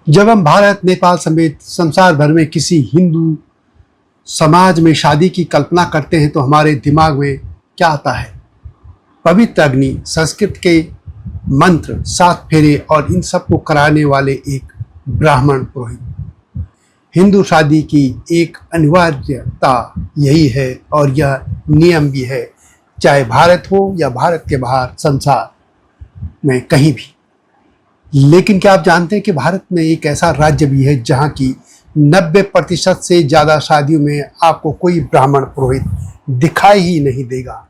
जब हम भारत, नेपाल समेत संसार भर में किसी हिंदू समाज में शादी की कल्पना करते हैं तो हमारे दिमाग में क्या आता है? पवित्र अग्नि, संस्कृत के मंत्र, 7 फेरे और इन सब को कराने वाले एक ब्राह्मण पुरोहित। हिंदू शादी की एक अनिवार्यता यही है और यह नियम भी है, चाहे भारत हो या भारत के बाहर संसार में कहीं भी। लेकिन क्या आप जानते हैं कि भारत में एक ऐसा राज्य भी है जहां की 90% से ज़्यादा शादियों में आपको कोई ब्राह्मण पुरोहित दिखाई ही नहीं देगा।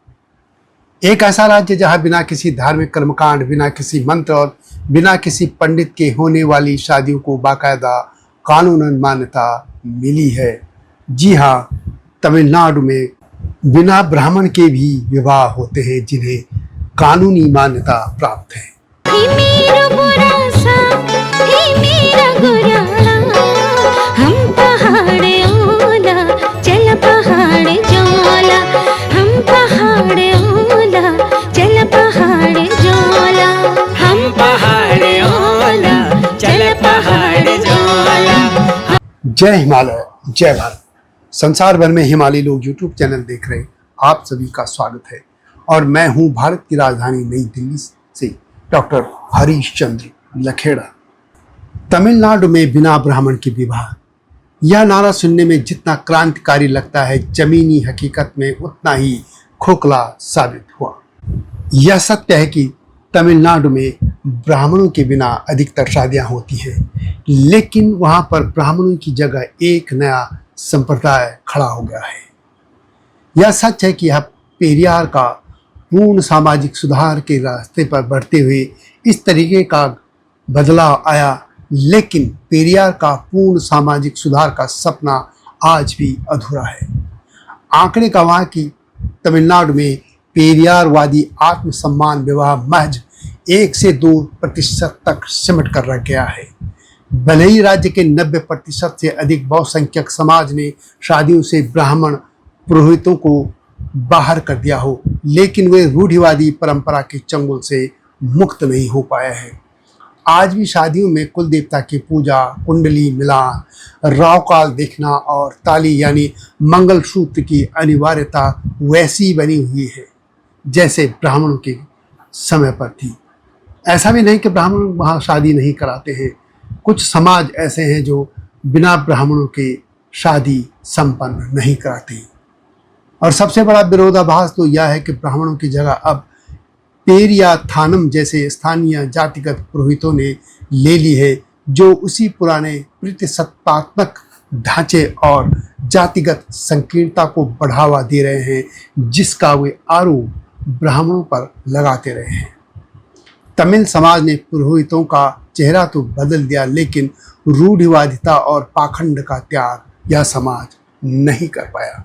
एक ऐसा राज्य जहां बिना किसी धार्मिक कर्मकांड, बिना किसी मंत्र और बिना किसी पंडित के होने वाली शादियों को बाकायदा कानूनन मान्यता मिली है। जी हाँ, तमिलनाडु में बिना ब्राह्मण के भी विवाह होते हैं जिन्हें कानूनी मान्यता प्राप्त है। जय हिमालय, जय भारत। संसार भर में हिमालय लोग यूट्यूब चैनल देख रहे आप सभी का स्वागत है और मैं हूं भारत की राजधानी नई दिल्ली से डॉक्टर हरीश चंद्र लखेड़ा। तमिलनाडु में बिना ब्राह्मण के विवाह, यह नारा सुनने में जितना क्रांतिकारी लगता है, जमीनी हकीकत में उतना ही खोखला साबित हुआ। यह सत्य है कि तमिलनाडु में ब्राह्मणों के बिना अधिकतर शादियां होती हैं, लेकिन वहां पर ब्राह्मणों की जगह एक नया संप्रदाय खड़ा हो गया है। यह सच है कि यह पेरियार का पूर्ण सामाजिक सुधार के रास्ते पर बढ़ते हुए इस तरीके का बदलाव आया, लेकिन पेरियार का पूर्ण सामाजिक सुधार का सपना आज भी अधूरा है। आंकड़े गवाह की तमिलनाडु में पेरियारवादी आत्मसम्मान विवाह महज 1 से 2% तक सिमट कर रह गया है। भले ही राज्य के 90% से अधिक बहुसंख्यक समाज ने शादियों से ब्राह्मण पुरोहितों को बाहर कर दिया हो, लेकिन वे रूढ़िवादी परंपरा के चंगुल से मुक्त नहीं हो पाया है। आज भी शादियों में कुल देवता की पूजा, कुंडली मिलान, रावकाल देखना और ताली यानी मंगलसूत्र की अनिवार्यता वैसी बनी हुई है जैसे ब्राह्मणों के समय पर थी। ऐसा भी नहीं कि ब्राह्मण वहाँ शादी नहीं कराते हैं। कुछ समाज ऐसे हैं जो बिना ब्राह्मणों के शादी संपन्न नहीं कराते। और सबसे बड़ा विरोधाभास तो यह है कि ब्राह्मणों की जगह अब पेरियाथानम जैसे स्थानीय जातिगत पुरोहितों ने ले ली है, जो उसी पुराने प्रतिसत्तात्मक ढांचे और जातिगत संकीर्णता को बढ़ावा दे रहे हैं, जिसका वे आरोप ब्राह्मणों पर लगाते रहे हैं। तमिल समाज ने पुरोहितों का चेहरा तो बदल दिया, लेकिन रूढ़िवादिता और पाखंड का त्याग यह समाज नहीं कर पाया।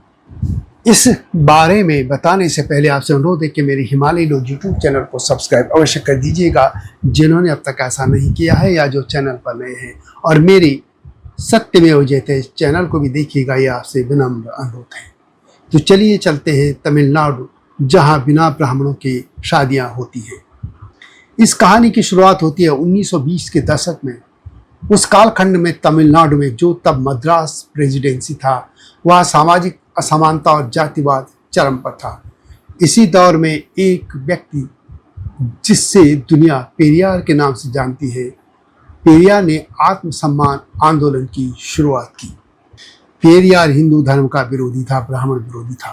इस बारे में बताने से पहले आपसे अनुरोध है कि मेरे हिमालय लोग यूट्यूब चैनल को सब्सक्राइब अवश्य कर दीजिएगा, जिन्होंने अब तक ऐसा नहीं किया है या जो चैनल पर नए हैं, और मेरी सत्यमेव जयते चैनल को भी देखिएगा, यह आपसे विनम्र अनुरोध है। तो चलिए चलते हैं तमिलनाडु, जहां बिना ब्राह्मणों की शादियां होती हैं। इस कहानी की शुरुआत होती है 1920 के दशक में। उस कालखंड में तमिलनाडु में, जो तब मद्रास प्रेसिडेंसी था, वह सामाजिक असमानता और जातिवाद चरम पर था। इसी दौर में एक व्यक्ति जिससे दुनिया पेरियार के नाम से जानती है, पेरियार ने आत्मसम्मान आंदोलन की शुरुआत की। पेरियार हिंदू धर्म का विरोधी था, ब्राह्मण विरोधी था।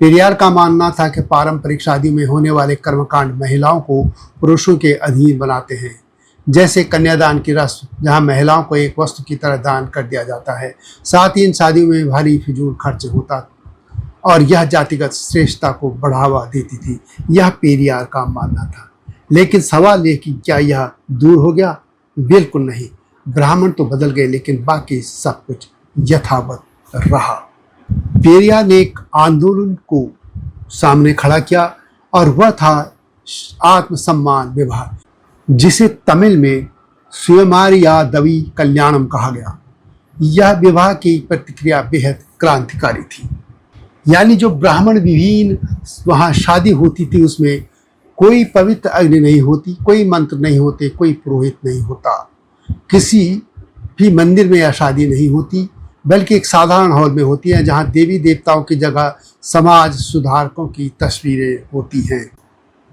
पेरियार का मानना था कि पारंपरिक शादी में होने वाले कर्मकांड महिलाओं को पुरुषों के अधीन बनाते हैं, जैसे कन्यादान की रस्म, जहां महिलाओं को एक वस्तु की तरह दान कर दिया जाता है। साथ ही इन शादियों में भारी फिजूल खर्च होता और यह जातिगत श्रेष्ठता को बढ़ावा देती थी। यह पेरियार का मानना था। लेकिन सवाल यह कि क्या यह दूर हो गया? बिल्कुल नहीं। ब्राह्मण तो बदल गए, लेकिन बाकी सब कुछ यथावत रहा। पेरियार ने एक आंदोलन को सामने खड़ा किया और वह था आत्मसम्मान विवाह, जिसे तमिल में सुयमारियादवी कल्याणम कहा गया। यह विवाह की प्रतिक्रिया बेहद क्रांतिकारी थी। यानी जो ब्राह्मण विहीन वहाँ शादी होती थी, उसमें कोई पवित्र अग्नि नहीं होती, कोई मंत्र नहीं होते, कोई पुरोहित नहीं होता। किसी भी मंदिर में यह शादी नहीं होती, बल्कि एक साधारण हॉल में होती है, जहां देवी देवताओं की जगह समाज सुधारकों की तस्वीरें होती हैं।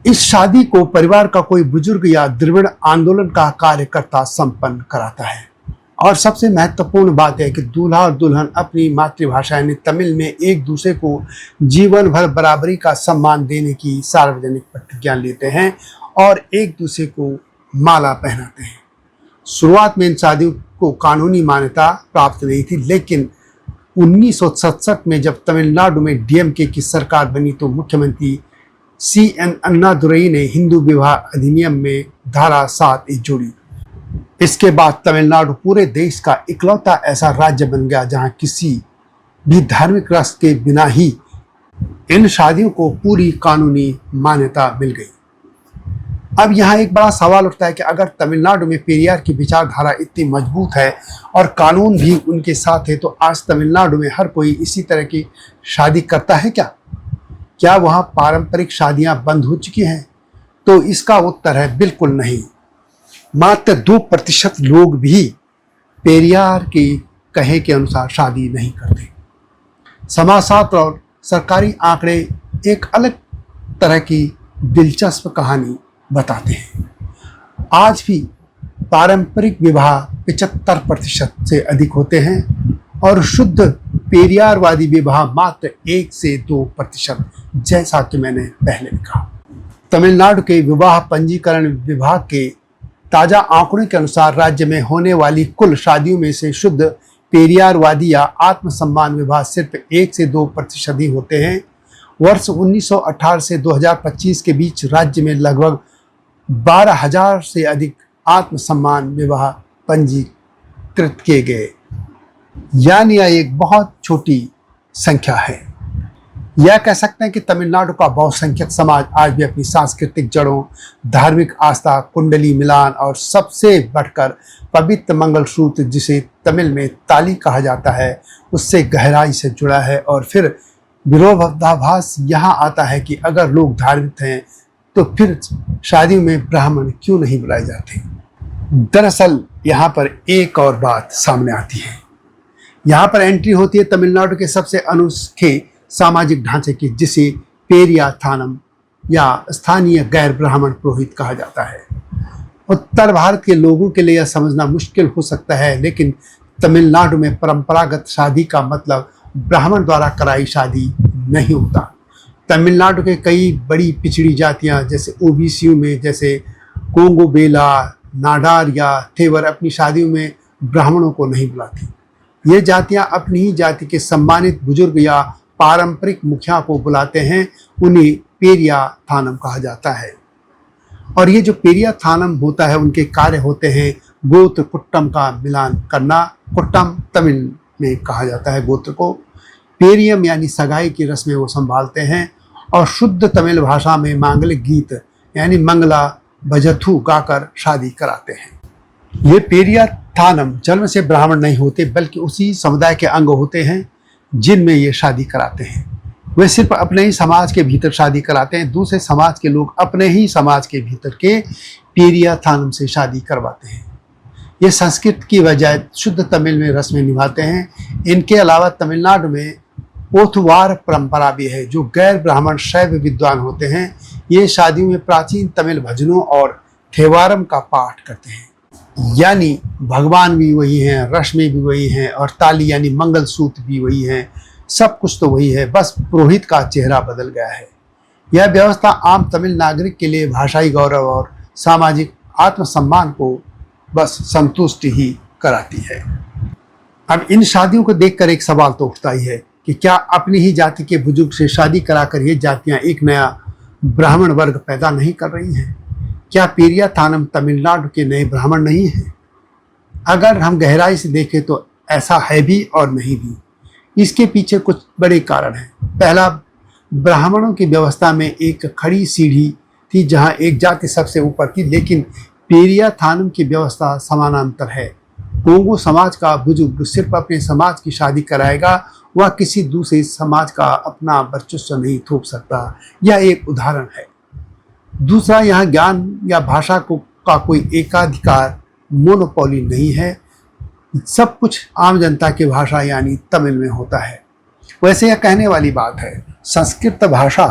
इस शादी को परिवार का कोई बुजुर्ग या द्रविड़ आंदोलन का कार्यकर्ता संपन्न कराता है। और सबसे महत्वपूर्ण बात है कि दूल्हा और दुल्हन अपनी मातृभाषा यानी तमिल में एक दूसरे को जीवन भर बराबरी का सम्मान देने की सार्वजनिक प्रतिज्ञा लेते हैं और एक दूसरे को माला पहनाते हैं। शुरुआत में इन शादियों को कानूनी मान्यता प्राप्त नहीं थी, लेकिन 1967 में जब तमिलनाडु में डीएमके की सरकार बनी तो मुख्यमंत्री CN अन्नादुरई ने हिंदू विवाह अधिनियम में धारा 7 जोड़ी। इसके बाद तमिलनाडु पूरे देश का इकलौता ऐसा राज्य बन गया जहां किसी भी धार्मिक रस के बिना ही इन शादियों को पूरी कानूनी मान्यता मिल गई। अब यहाँ एक बड़ा सवाल उठता है कि अगर तमिलनाडु में पेरियार की विचारधारा इतनी मजबूत है और कानून भी उनके साथ है, तो आज तमिलनाडु में हर कोई इसी तरह की शादी करता है क्या? क्या वहाँ पारंपरिक शादियाँ बंद हो चुकी हैं? तो इसका उत्तर है बिल्कुल नहीं। मात्र 2% लोग भी पेरियार के कहे के अनुसार शादी नहीं करते। समाजशास्त्र और सरकारी आंकड़े एक अलग तरह की दिलचस्प कहानी बताते हैं। आज भी पारंपरिक विवाह 75% से अधिक होते हैं और शुद्ध पेरियारवादी विवाह मात्र 1 से 2%, जैसा कि मैंने पहले कहा। तमिलनाडु के विवाह पंजीकरण विभाग के ताजा आंकड़ों के अनुसार राज्य में होने वाली कुल शादियों में से शुद्ध पेरियारवादी या आत्मसम्मान विवाह सिर्फ 1 से 2% ही होते हैं। वर्ष 1918 से 2025 के बीच राज्य में लगभग 12,000 से अधिक आत्मसम्मान विवाह पंजीकृत किए गए, यानी यह एक बहुत छोटी संख्या है। यह कह सकते हैं कि तमिलनाडु का बहुसंख्यक समाज आज भी अपनी सांस्कृतिक जड़ों, धार्मिक आस्था, कुंडली मिलान और सबसे बढ़कर पवित्र मंगलसूत्र, जिसे तमिल में ताली कहा जाता है, उससे गहराई से जुड़ा है। और फिर विरोधाभास यहाँ आता है कि अगर लोग धार्मिक हैं तो फिर शादियों में ब्राह्मण क्यों नहीं बुलाए जाते? दरअसल यहाँ पर एक और बात सामने आती है। यहाँ पर एंट्री होती है तमिलनाडु के सबसे अनोखे सामाजिक ढांचे की, जिसे पेरियाथानम या स्थानीय गैर ब्राह्मण पुरोहित कहा जाता है। उत्तर भारत के लोगों के लिए यह समझना मुश्किल हो सकता है, लेकिन तमिलनाडु में परंपरागत शादी का मतलब ब्राह्मण द्वारा कराई शादी नहीं होता। तमिलनाडु के कई बड़ी पिछड़ी जातियां जैसे ओबीसी में, जैसे कोंगोबेला, नाडार या थेवर, अपनी शादियों में ब्राह्मणों को नहीं बुलाती। ये जातियां अपनी ही जाति के सम्मानित बुजुर्ग या पारंपरिक मुखिया को बुलाते हैं। उन्हें पेरियाथानम कहा जाता है। और ये जो पेरियाथानम होता है, उनके कार्य होते हैं गोत्र कुट्टम का मिलान करना। कुट्टम तमिल में कहा जाता है गोत्र को। पेरियम यानी सगाई की रस्में वो संभालते हैं और शुद्ध तमिल भाषा में मांगलिक गीत यानी मंगला भजथु गाकर शादी कराते हैं। ये पेरियाथानम जन्म से ब्राह्मण नहीं होते, बल्कि उसी समुदाय के अंग होते हैं जिनमें ये शादी कराते हैं। वे सिर्फ अपने ही समाज के भीतर शादी कराते हैं। दूसरे समाज के लोग अपने ही समाज के भीतर के पेरियाथानम से शादी करवाते हैं। ये संस्कृत की बजाय शुद्ध तमिल में रस्में निभाते हैं। इनके अलावा तमिलनाडु में पोथवार परंपरा भी है। जो गैर ब्राह्मण शैव विद्वान होते हैं, ये शादियों में प्राचीन तमिल भजनों और थेवारम का पाठ करते हैं। यानी भगवान भी वही हैं, रस्में भी वही हैं और ताली यानी मंगलसूत्र भी वही हैं। सब कुछ तो वही है, बस पुरोहित का चेहरा बदल गया है। यह व्यवस्था आम तमिल नागरिक के लिए भाषाई गौरव और सामाजिक आत्मसम्मान को बस संतुष्ट ही कराती है। अब इन शादियों को देखकर एक सवाल तो उठता ही है कि क्या अपनी ही जाति के बुजुर्ग से शादी कराकर ये जातियां एक नया ब्राह्मण वर्ग पैदा नहीं कर रही हैं? क्या पेरियाथानम तमिलनाडु के नए ब्राह्मण नहीं हैं? अगर हम गहराई से देखें तो ऐसा है भी और नहीं भी। इसके पीछे कुछ बड़े कारण हैं। पहला, ब्राह्मणों की व्यवस्था में एक खड़ी सीढ़ी थी जहां एक जाति सबसे ऊपर थी, लेकिन पेरियाथानम की व्यवस्था समानांतर है। कोंगो समाज का बुजुर्ग सिर्फ अपने समाज की शादी कराएगा, वह किसी दूसरे समाज का अपना वर्चस्व नहीं थोप सकता। यह एक उदाहरण है। दूसरा, यहाँ ज्ञान या भाषा का कोई एकाधिकार मोनोपोली नहीं है। सब कुछ आम जनता की भाषा यानी तमिल में होता है। वैसे यह कहने वाली बात है, संस्कृत भाषा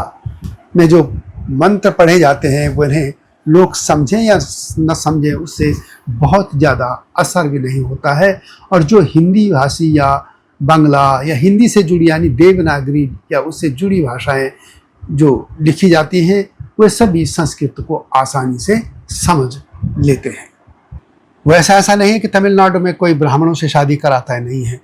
में जो मंत्र पढ़े जाते हैं उन्हें लोग समझें या न समझें उससे बहुत ज़्यादा असर भी नहीं होता है। और जो हिंदी भाषी या बांग्ला या हिंदी से जुड़ी यानी देवनागरी या उससे जुड़ी भाषाएं जो लिखी जाती हैं वे सभी संस्कृत को आसानी से समझ लेते हैं। वैसा ऐसा नहीं है कि तमिलनाडु में कोई ब्राह्मणों से शादी कराता है, नहीं है।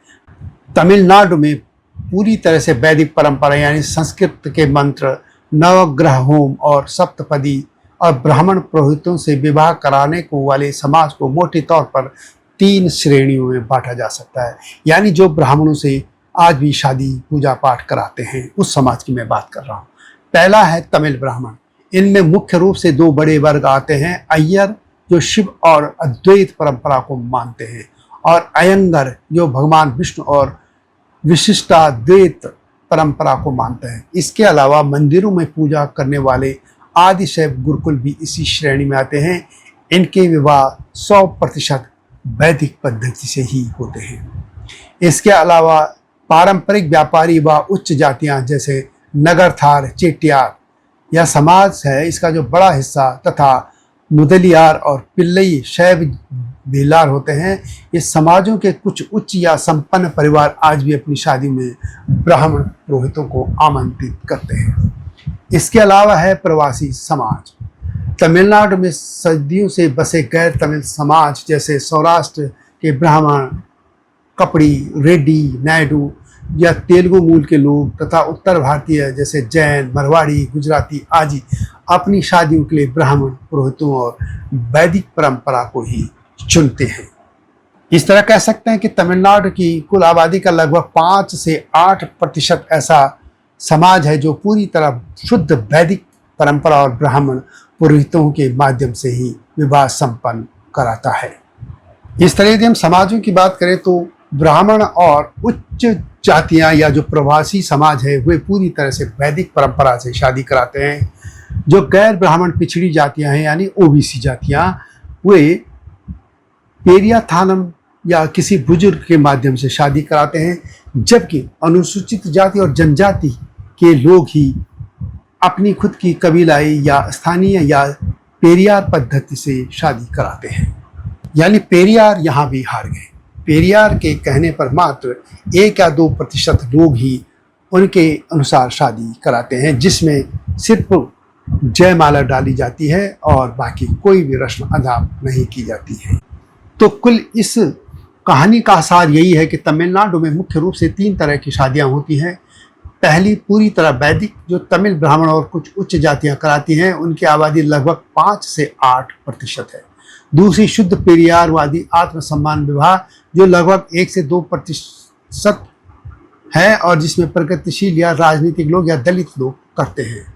तमिलनाडु में पूरी तरह से वैदिक परंपरा यानी संस्कृत के मंत्र, नवग्रह होम और सप्तपदी और ब्राह्मण पुरोहितों से विवाह कराने को वाले समाज को मोटे तौर पर 3 श्रेणियों में बांटा जा सकता है। यानी जो ब्राह्मणों से आज भी शादी पूजा पाठ कराते हैं उस समाज की मैं बात कर रहा हूँ। पहला है तमिल ब्राह्मण। इनमें मुख्य रूप से 2 बड़े वर्ग आते हैं, अय्यर जो शिव और अद्वैत परंपरा को मानते हैं और अयंगर जो भगवान विष्णु और विशिष्टाद्वैत परंपरा को मानते हैं। इसके अलावा मंदिरों में पूजा करने वाले आदि शैव गुरुकुल भी इसी श्रेणी में आते हैं। इनके विवाह 100% वैदिक पद्धति से ही होते हैं। इसके अलावा पारंपरिक व्यापारी व उच्च जातियां जैसे नगरथार, चेट्टियार यह समाज है, इसका जो बड़ा हिस्सा तथा मुदलियार और पिल्लई शैव भीलार होते हैं। इस समाजों के कुछ उच्च या संपन्न परिवार आज भी अपनी शादी में ब्राह्मण पुरोहितों को आमंत्रित करते हैं। इसके अलावा है प्रवासी समाज। तमिलनाडु में सदियों से बसे गैर तमिल समाज जैसे सौराष्ट्र के ब्राह्मण, कपड़ी, रेड्डी, नायडू या तेलुगु मूल के लोग तथा उत्तर भारतीय जैसे जैन, मरवाड़ी, गुजराती आदि अपनी शादियों के लिए ब्राह्मण पुरोहितों और वैदिक परंपरा को ही चुनते हैं। इस तरह कह सकते हैं कि तमिलनाडु की कुल आबादी का लगभग 5 से 8% ऐसा समाज है जो पूरी तरह शुद्ध वैदिक परंपरा और ब्राह्मण पुरोहितों के माध्यम से ही विवाह संपन्न कराता है। इस तरह यदि हम समाजों की बात करें तो ब्राह्मण और उच्च जातियां या जो प्रवासी समाज है वे पूरी तरह से वैदिक परंपरा से शादी कराते हैं। जो गैर ब्राह्मण पिछड़ी जातियां हैं यानी ओबीसी जातियां वे पेरिया थानम या किसी बुजुर्ग के माध्यम से शादी कराते हैं, जबकि अनुसूचित जाति और जनजाति के लोग ही अपनी खुद की कबीलाई या स्थानीय या पेरियार पद्धति से शादी कराते हैं। यानी पेरियार यहाँ भी हार गए। पेरियार के कहने पर मात्र 1 या 2% लोग ही उनके अनुसार शादी कराते हैं, जिसमें सिर्फ जयमाला डाली जाती है और बाकी कोई भी रस्म अदा नहीं की जाती है। तो कुल इस कहानी का सार यही है कि तमिलनाडु में मुख्य रूप से 3 तरह की शादियां होती हैं। पहली पूरी तरह वैदिक जो तमिल ब्राह्मण और कुछ उच्च जातियां कराती हैं, उनकी आबादी लगभग 5 से 8% है। दूसरी शुद्ध पेरियारवादी आत्मसम्मान विवाह जो लगभग 1 से 2% है और जिसमें प्रगतिशील या राजनीतिक लोग या दलित लोग करते हैं।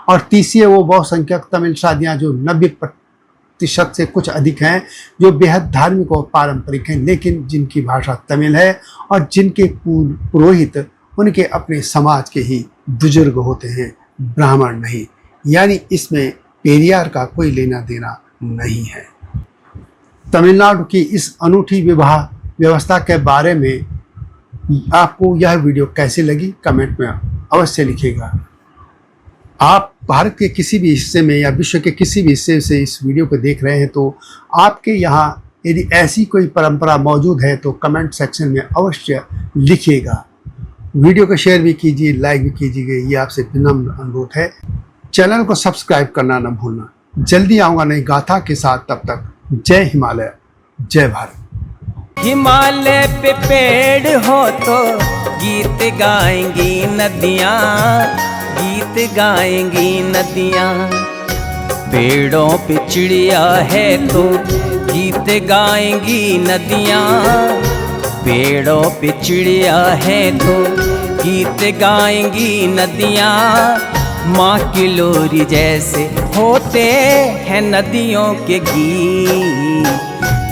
और तीसरी है वो बहुसंख्यक तमिल शादियां जो 90% से कुछ अधिक हैं, जो बेहद धार्मिक और पारंपरिक हैं, लेकिन जिनकी भाषा तमिल है और जिनके पुरोहित उनके अपने समाज के ही बुजुर्ग होते हैं, ब्राह्मण नहीं। यानी इसमें पेरियार का कोई लेना देना नहीं है। तमिलनाडु की इस अनूठी विवाह व्यवस्था के बारे में आपको यह वीडियो कैसी लगी कमेंट में अवश्य लिखिएगा। आप भारत के किसी भी हिस्से में या विश्व के किसी भी हिस्से से इस वीडियो को देख रहे हैं तो आपके यहाँ यदि ऐसी कोई परंपरा मौजूद है तो कमेंट सेक्शन में अवश्य लिखिएगा। वीडियो को शेयर भी कीजिए, लाइक भी कीजिए, ये आपसे विनम्र अनुरोध है। चैनल को सब्सक्राइब करना न भूलना। जल्दी आऊँगा नई गाथा के साथ, तब तक जय हिमालय, जय भारत। हिमालय पे पेड़ हो तो गीत गाएंगी नदियाँ, गीत गाएंगी नदियाँ। पेड़ों पे चिड़िया है तो गीत गाएंगी नदियाँ, पेड़ों पे चिड़िया है तो गीत गाएंगी नदियाँ। माँ की लोरी जैसे होते हैं नदियों के गीत,